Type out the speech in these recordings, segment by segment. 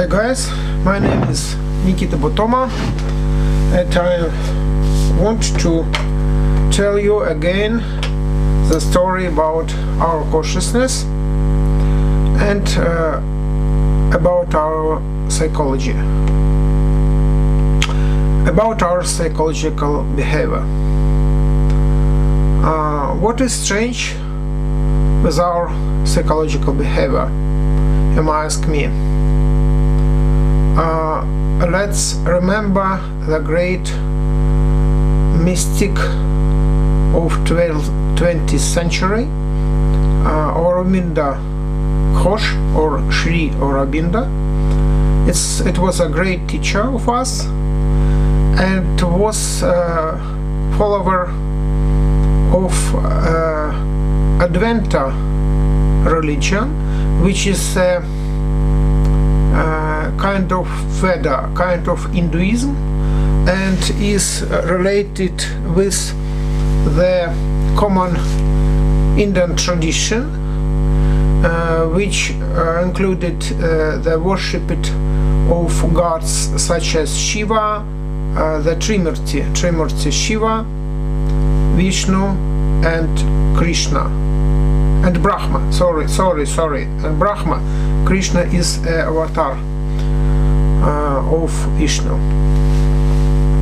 Hi guys, my name is Nikita Butoma and I want to tell you again the story about our consciousness and about our psychology, about our psychological behavior. What is strange with our psychological behavior, you might ask me? Let's remember the great mystic of 20th century, Aurobindo Ghosh, or Shri Aurobindo. It was a great teacher of us and was a follower of Advaita religion, which is kind of Veda, kind of Hinduism, and is related with the common Indian tradition, which included the worship of gods such as Shiva, the Trimurti Shiva, Vishnu, and Krishna, and Brahma. Sorry, and Brahma. Krishna is an avatar of Vishnu,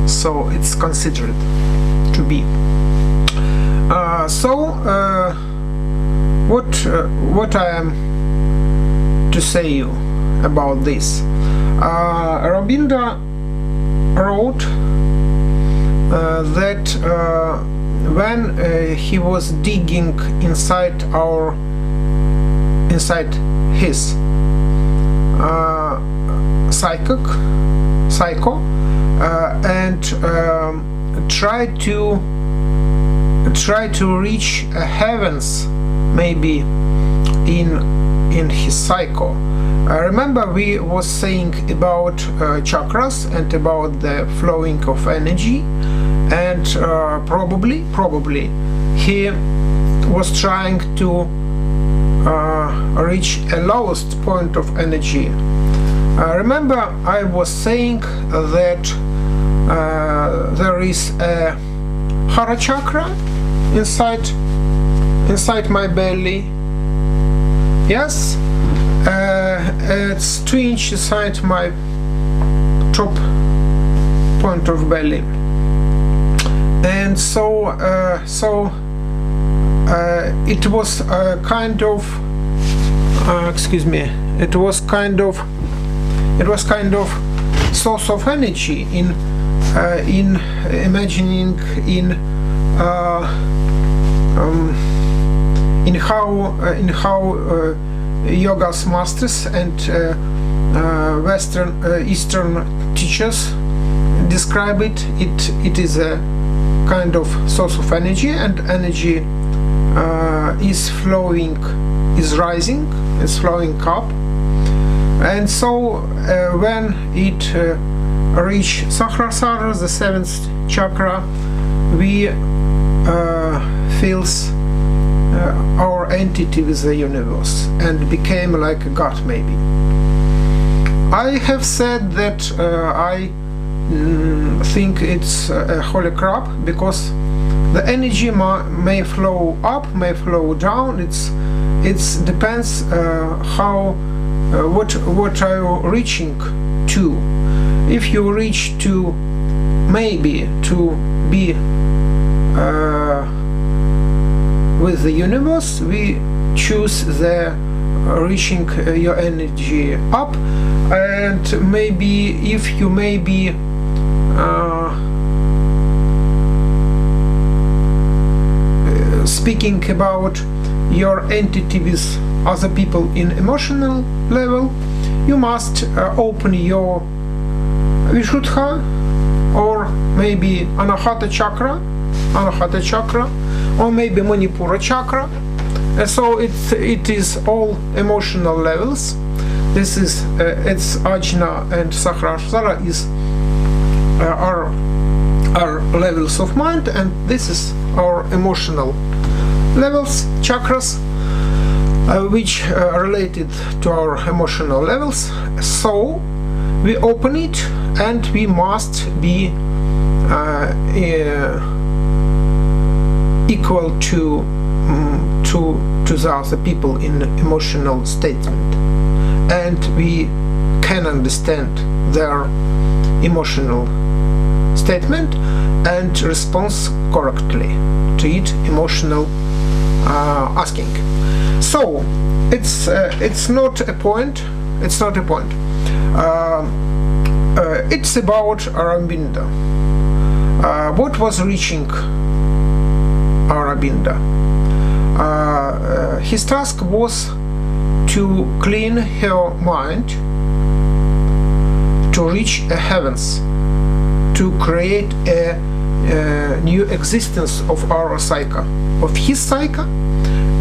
so it's considered to be. What I am to say you about this? Aurobindo wrote that when he was digging inside his psycho and try to reach heavens, maybe in his psycho. Remember we was saying about chakras and about the flowing of energy, and probably he was trying to reach a lowest point of energy. Remember I was saying that there is a Hara chakra inside my belly. Yes, it's 2 inches inside my top point of belly, and so it was kind of it was kind of source of energy in imagining how yoga's masters and Eastern teachers describe it. It is a kind of source of energy, and energy is flowing, is rising, is flowing up. And so when it reach Sahasrara, the 7th chakra, we feels our entity with the universe and became like a god, maybe. I have said that I think it's a holy crap, because the energy may flow up, may flow down. It depends how what are you reaching to. If you reach to maybe to be with the universe, we choose the reaching your energy up. And maybe if you may be speaking about your entity with other people in emotional level, you must open your Vishuddha or maybe Anahata chakra, or maybe Manipura chakra. So it is all emotional levels. This is it's Ajna and Sahasrara is our levels of mind, and this is our emotional levels, chakras. which related to our emotional levels. So we open it, and we must be equal to the other people in emotional statement, and we can understand their emotional statement and response correctly to it emotional asking. So it's not a point. It's not a point. It's about Aurobindo. What was reaching Aurobindo? His task was to clean her mind, to reach the heavens, to create a new existence of our psyche, of his psyche,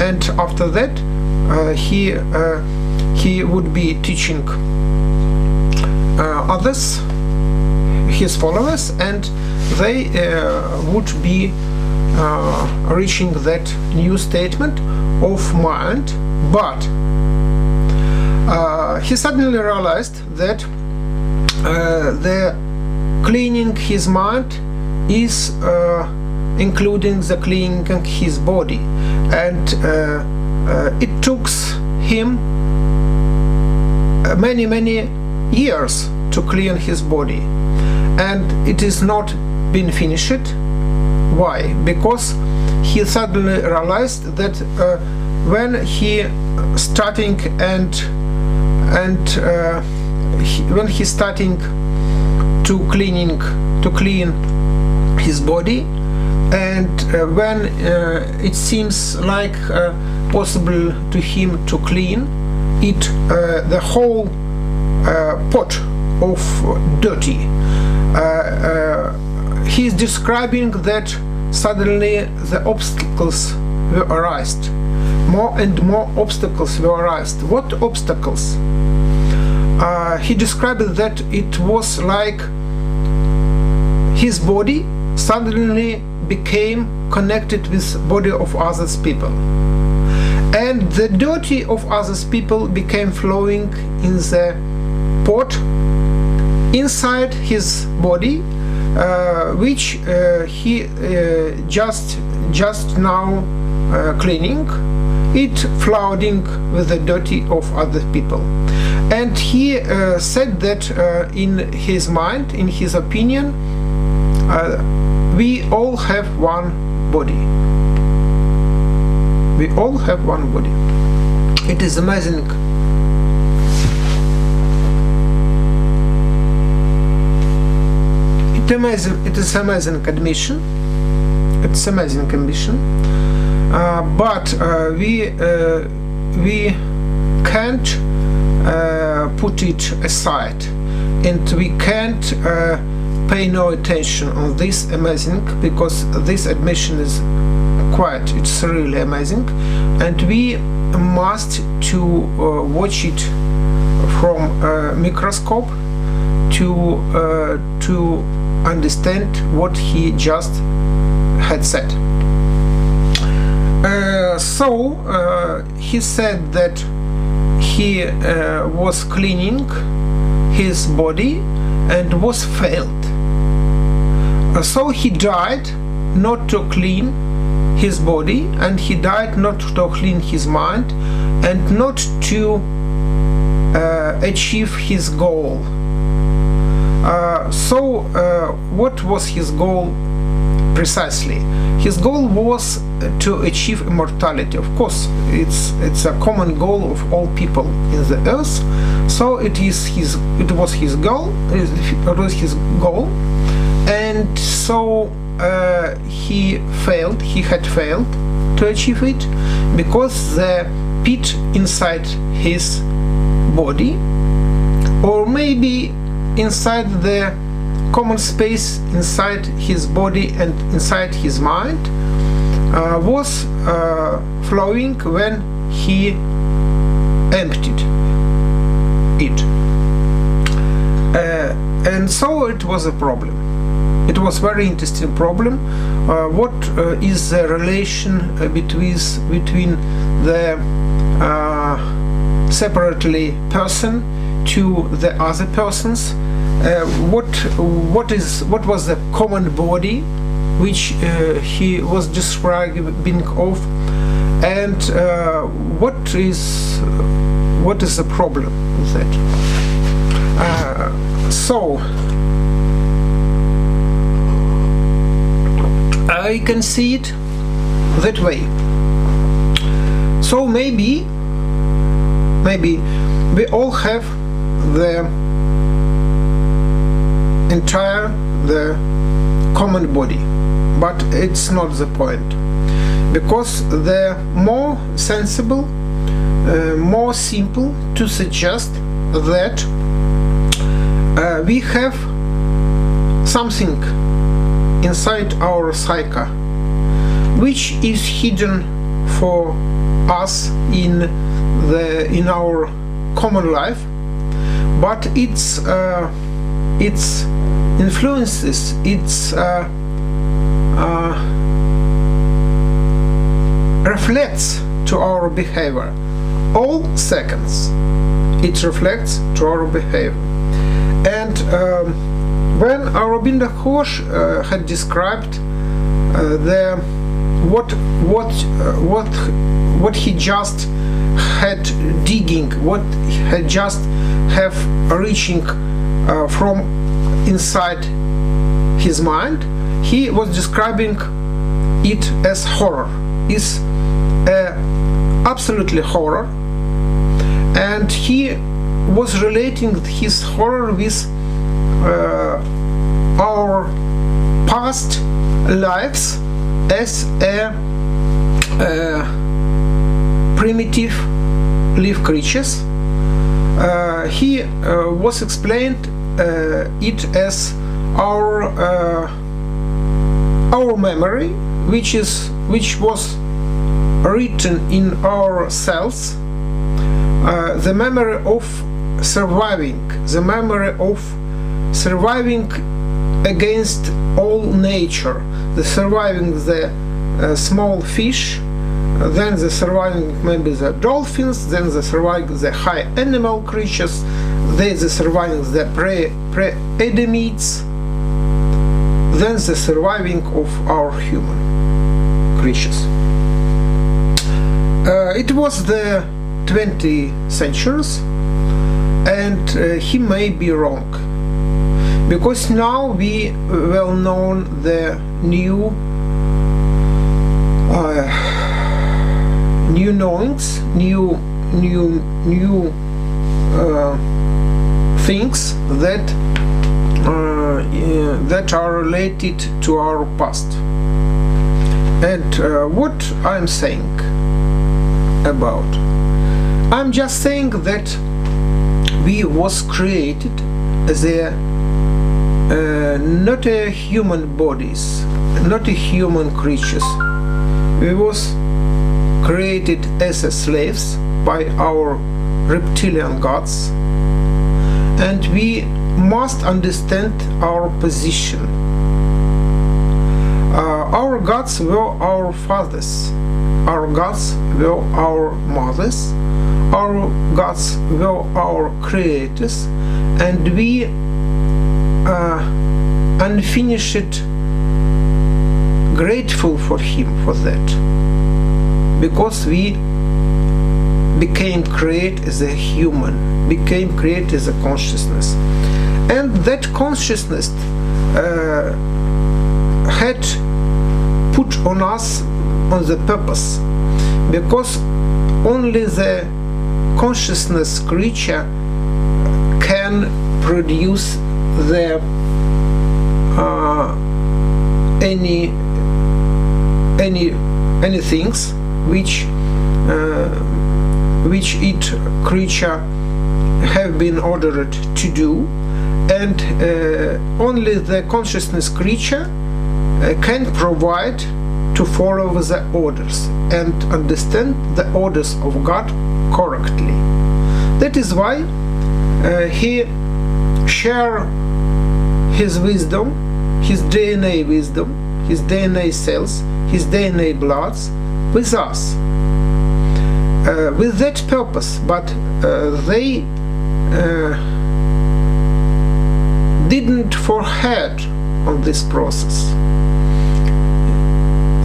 and after that he would be teaching others, his followers, and they would be reaching that new statement of mind. But he suddenly realized that the cleaning his mind is including the cleaning his body, and it took him many years to clean his body, and it is not been finished. Why? Because he suddenly realized that when he starting when he starting to clean his body, and when it seems like possible to him to clean it, the whole pot of dirty, he is describing that suddenly the obstacles were arised. More and more obstacles were arised. What obstacles? He described that it was like his body suddenly became connected with body of others people, and the dirty of others people became flowing in the pot inside his body, which he just now cleaning it, flooding with the dirty of other people. And he said that in his mind, in his opinion, we all have one body. We all have one body. It is amazing. It is amazing admission. It's amazing ambition. But we can't put it aside, and we can't pay no attention on this amazing, because this admission is it's really amazing, and we must to watch it from a microscope to understand what he just had said. So he said that he was cleaning his body and was failed. So he died not to clean his body, and he died not to clean his mind, and not to achieve his goal. So what was his goal precisely? His goal was to achieve immortality. Of course, it's a common goal of all people in the earth. So it was his goal, and so he had failed to achieve it, because the pit inside his body, or maybe inside the common space inside his body and inside his mind, was flowing when he emptied it, and so it was a problem. It was very interesting problem. What is the relation between the separately person to the other persons. What was the common body which he was describing of, and what is the problem with that? So I can see it that way. So maybe we all have the common body, but it's not the point, because they're more sensible, more simple to suggest that we have something inside our psyche which is hidden for us in our common life, but its influences, its reflects to our behavior. All seconds it reflects to our behavior. And when Aurobindo Ghosh had described what he just had digging, what he had just have reaching from inside his mind, he was describing it as horror. Is absolutely horror, and he was relating his horror with our past lives as a primitive live creatures. He was explained it as our memory, which was written in our cells, the memory of surviving, against all nature, the surviving the small fish, then the surviving maybe the dolphins, then the surviving the high animal creatures, then the surviving the pre-Adamites, then the surviving of our human creatures. It was the 20th centuries, and he may be wrong, because now we well known the new knowings, new things that are related to our past. And what I'm saying about, I'm just saying that we was created as not a human bodies, not a human creatures. We was created as slaves by our reptilian gods, and we must understand our position. Our gods were our fathers, our gods were our mothers, our gods were our creators, and we unfinished grateful for him for that, because we became created as a human, became created as a consciousness, and that consciousness had put on us on the purpose, because only the consciousness creature can produce the any things which it creature have been ordered to do, and only the consciousness creature can provide to follow the orders and understand the orders of God correctly. That is why he share his wisdom, his DNA wisdom, his DNA cells, his DNA bloods with us. with that purpose, but they didn't forehead on this process.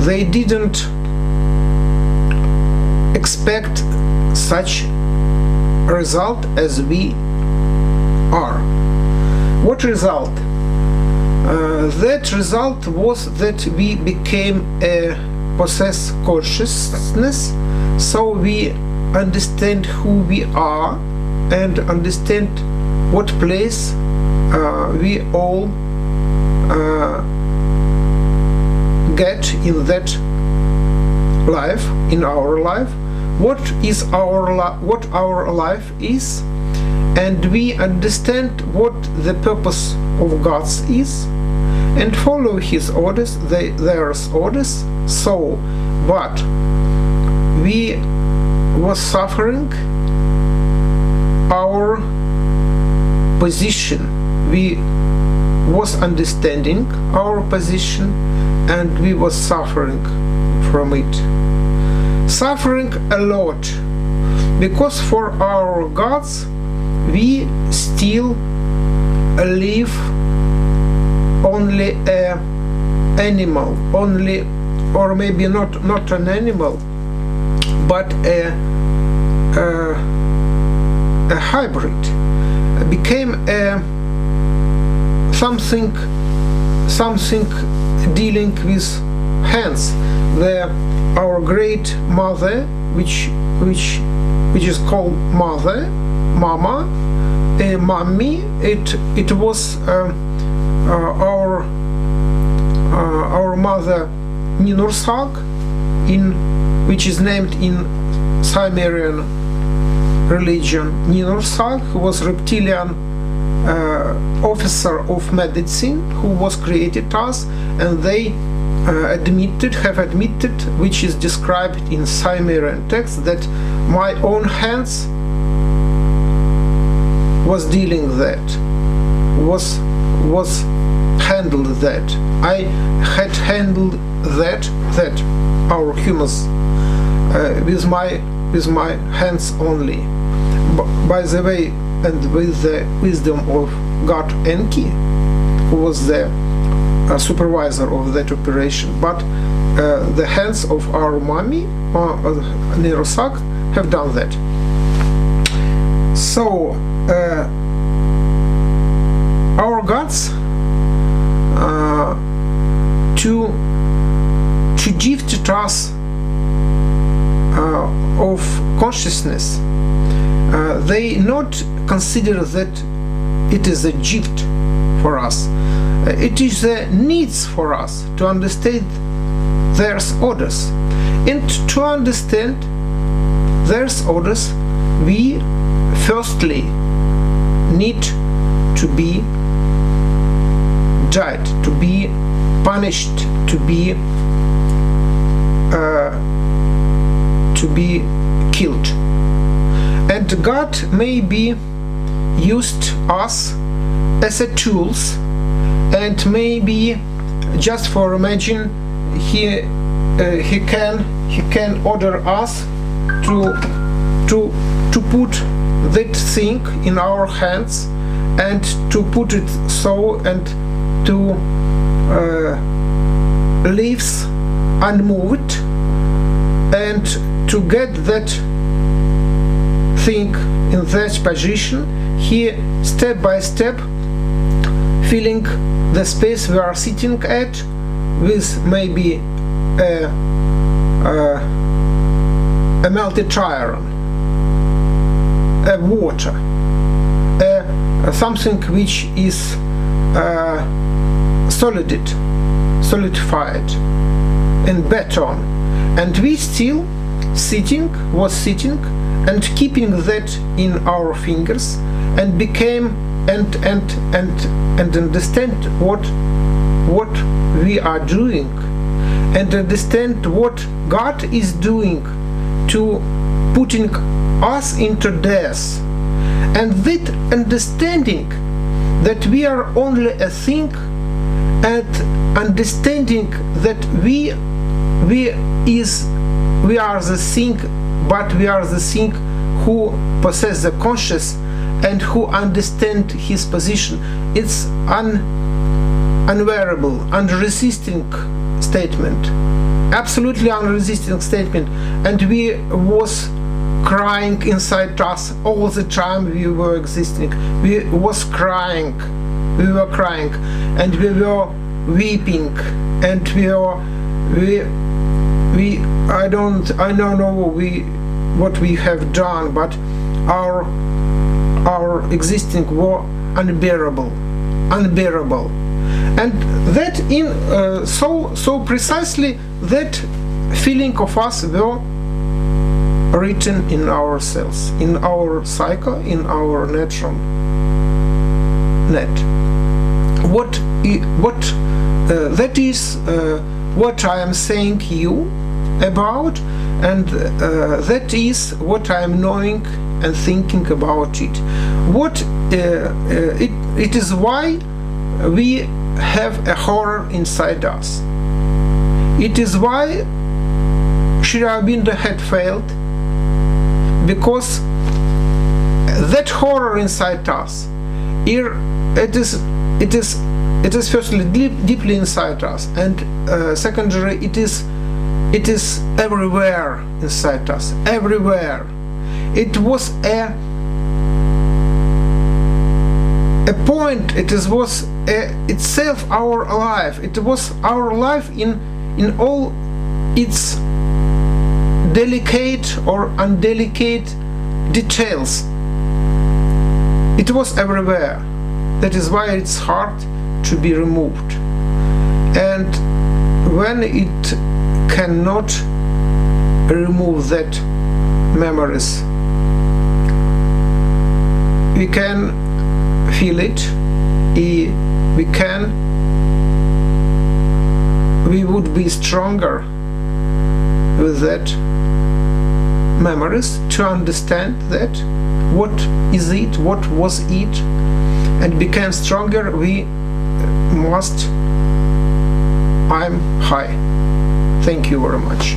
They didn't expect such a result as we are. What result? That result was that we became a possess consciousness, so we understand who we are and understand what place we all get in that life, in our life, what our life is, and we understand what the purpose of God's is, and follow His orders, their orders. So, but we was suffering our position, we was understanding our position, and we was suffering from it. Suffering a lot, because for our gods we still live only a animal, only, or maybe not an animal, but a hybrid, became a something dealing with hands. Our great mother, which is called mother, mama, mommy. It was our mother Ninursag, which is named in Sumerian religion Ninursag, who was reptilian officer of medicine, who was created us, and they have admitted, which is described in Sumerian text, that my own hands was dealing that, was handled that. I had handled that our humans with my hands only. By the way, and with the wisdom of God Enki, who was the supervisor of that operation, but the hands of our mommy, Ninursag, have done that. So our gods to gift us of consciousness, they not consider that it is a gift for us. It is a needs for us to understand their orders, and to understand their orders, we firstly need to be died, to be punished, to be killed. And God maybe used us as a tools, and maybe just for imagine he can order us to put that thing in our hands, and to put it so, and to leaves unmoved, and to get that thing in that position, he step by step filling the space we are sitting at with maybe a melted iron, a water, something which is solidified in beton, and we still was sitting and keeping that in our fingers, and became and understand what we are doing, and understand what God is doing to putting us into death, and with understanding that we are only a thing, and understanding that we are the thing but we are the thing who possess the conscious and who understand his position. It's unwearable, unresisting statement, absolutely unresisting statement, and we was crying inside us all the time we were existing. We were crying, and we were weeping, and I don't know what we have done, but our existing were unbearable, and that in so precisely that feeling of us were written in ourselves, in our psyche, in our natural net. That is what I am saying you about, and that is what I am knowing and thinking about it. It is why we have a horror inside us. It is why Shri Aurobindo had failed, because that horror inside us, it is firstly deeply inside us, and secondly, it is everywhere inside us, everywhere. It was a point. It was itself our life. It was our life in all its delicate or undelicate details. It was everywhere. That is why it's hard to be removed. And when it cannot remove that memories, we can feel it, we would be stronger with that memories to understand that what is it, what was it, and become stronger. We must. I'm high. Thank you very much.